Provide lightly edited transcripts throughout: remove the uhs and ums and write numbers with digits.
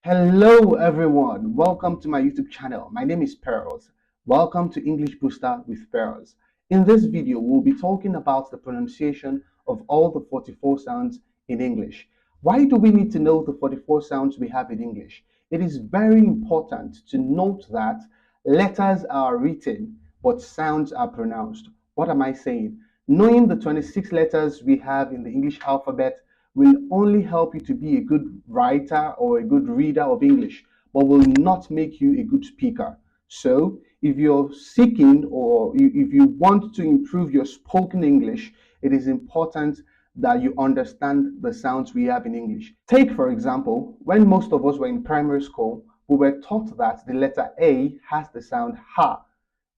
Hello everyone, welcome to my YouTube channel. My name is Pearls. Welcome to English Booster with Pearls. In this video, we'll be talking about the pronunciation of all the 44 sounds in English. Why do we need to know the 44 sounds we have in English? It is very important to note that letters are written, but sounds are pronounced. What am I saying? Knowing the 26 letters we have in the English alphabet will only help you to be a good writer or a good reader of English, but will not make you a good speaker. So, if you're seeking or if you want to improve your spoken English, it is important that you understand the sounds we have in English. Take, for example, when most of us were in primary school, we were taught that the letter A has the sound ha.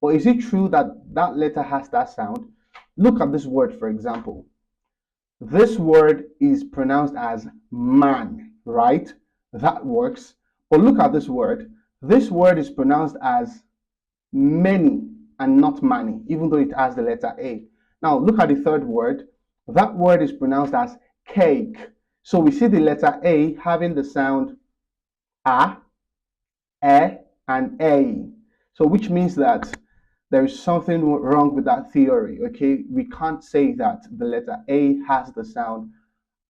But is it true that that letter has that sound? Look at this word, for example. This word is pronounced as man, right? That works. But look at this word. This word is pronounced as many and not many, even though it has the letter A. Now, look at the third word. That word is pronounced as cake. So we see the letter A having the sound A, E, and A. So which means that there is something wrong with that theory, okay? We can't say that the letter A has the sound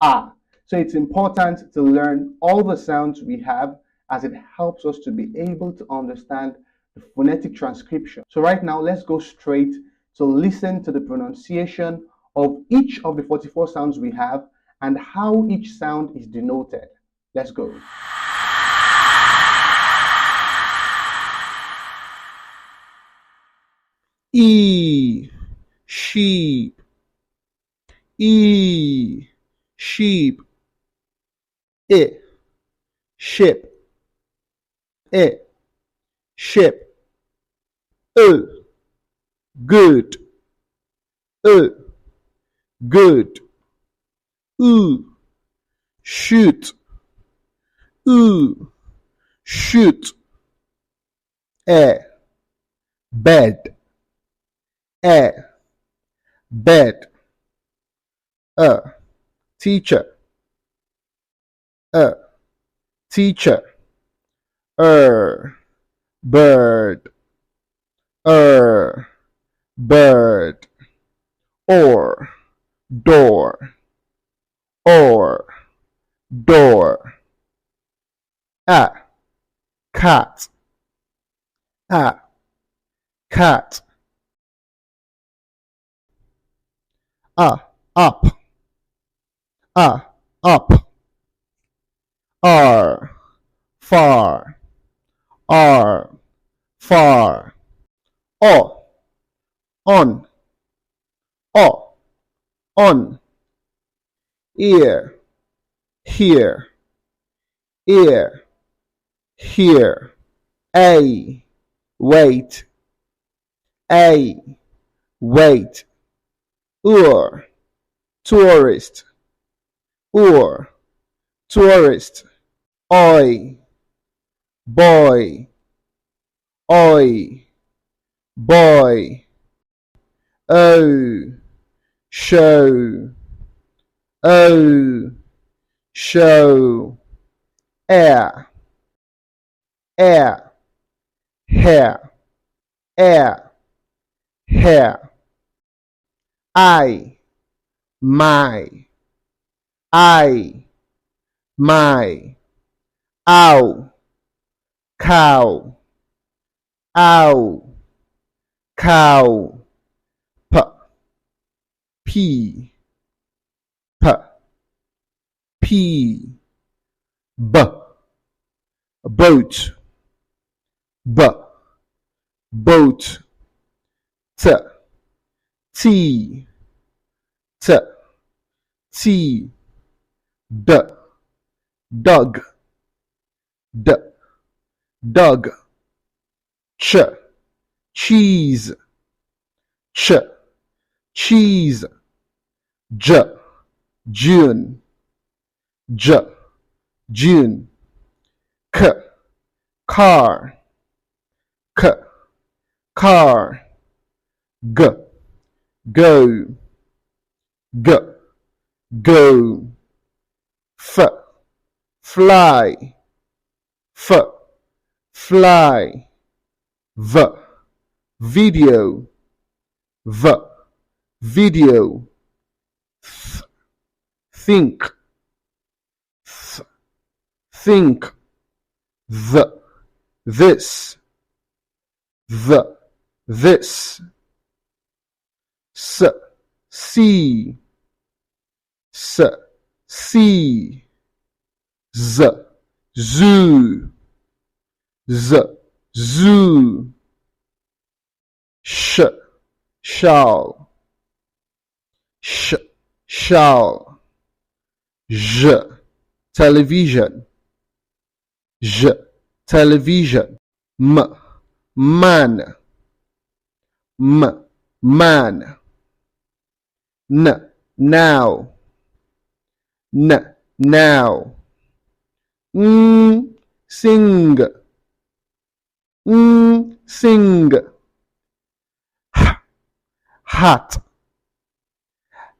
A. So it's important to learn all the sounds we have as it helps us to be able to understand the phonetic transcription. So right now, let's go straight to listen to the pronunciation of each of the 44 sounds we have and how each sound is denoted. Let's go. E, sheep. E, sheep. I, ship. I, ship. O, good. O, good. Oo, shoot. Oo, shoot. Bed. Bed. Teacher. Teacher. Bird. Bird. Or, door. Or, door. Cat. Cat. Up. Up. R, far. R, far. O, on. O, on. Ear, here. Ear, here. A, wait. A, wait. Tourist. Tourist. Oi, boy. Oi, boy. Oh, show. Oh, show. Air, hair. Air, hair. I, my. I, my. Ow, cow. Ow, cow. P, p. Boat. Boat. Tea. Tea. Dog. Dog. Cheese. Cheese. June. June. Car. Car. Go. Go. Fly. f, fly, v, video, v, video, th, think, th, think, this, this, s, see, s, see, z, zoo, z, zoo, sh, shall, sh, shall, j, television, j, television, m, man, m, man, n, now, n, now, sing, sing, h, hat,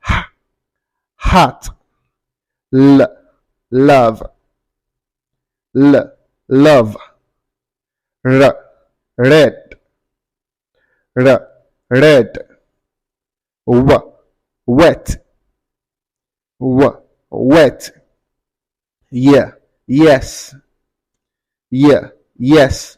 h, hat, l, love, l, love, r, red, r, red, w, wet, w, wet, yeah, yes, yeah, yes.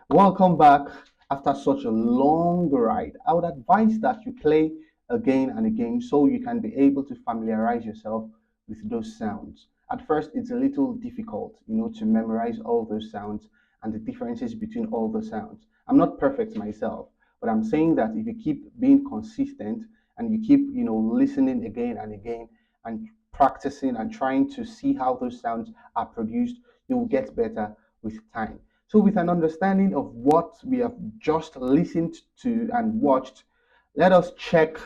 Welcome back after such a long ride. I would advise that you play again and again so you can be able to familiarize yourself with those sounds. At first, it's a little difficult, to memorize all those sounds and the differences between all the sounds. I'm not perfect myself, but I'm saying that if you keep being consistent and you keep, listening again and again and practicing and trying to see how those sounds are produced, you will get better with time. So, with an understanding of what we have just listened to and watched, let us check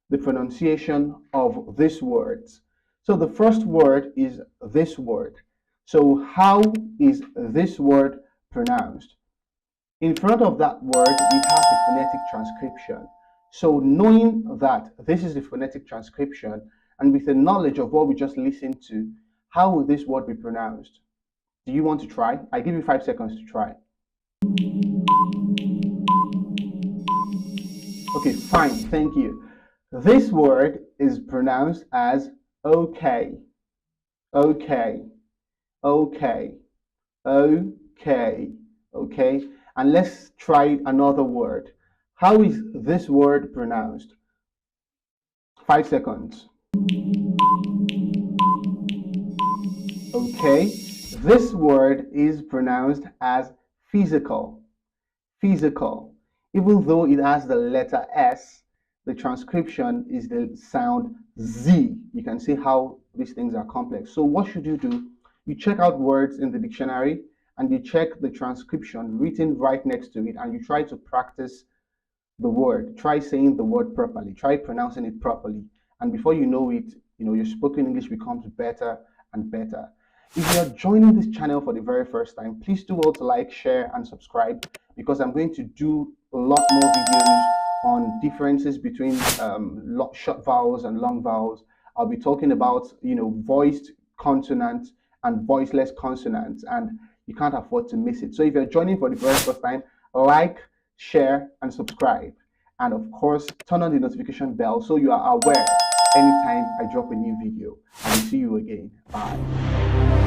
the pronunciation of these words. So, the first word is this word. So, how is this word pronounced? In front of that word, we have the phonetic transcription. So, knowing that this is the phonetic transcription and with the knowledge of what we just listened to, how will this word be pronounced? Do you want to try? I give you 5 seconds to try. Okay, fine, thank you. This word is pronounced as okay, okay, okay, okay, okay. And let's try another word. How is this word pronounced? 5 seconds. Okay. This word is pronounced as physical, physical. Even though it has the letter S, the transcription is the sound Z. You can see how these things are complex. So what should you do? You check out words in the dictionary and you check the transcription written right next to it and you try to practice the word. Try saying the word properly. Try pronouncing it properly. And before you know it, your spoken English becomes better and better. If you're joining this channel for the very first time, please do also like, share, and subscribe because I'm going to do a lot more videos on differences between short vowels and long vowels. I'll be talking about, voiced consonants and voiceless consonants, and you can't afford to miss it. So if you're joining for the very first time, like, share, and subscribe. And of course, turn on the notification bell so you are aware anytime I drop a new video. I will see you again. Bye.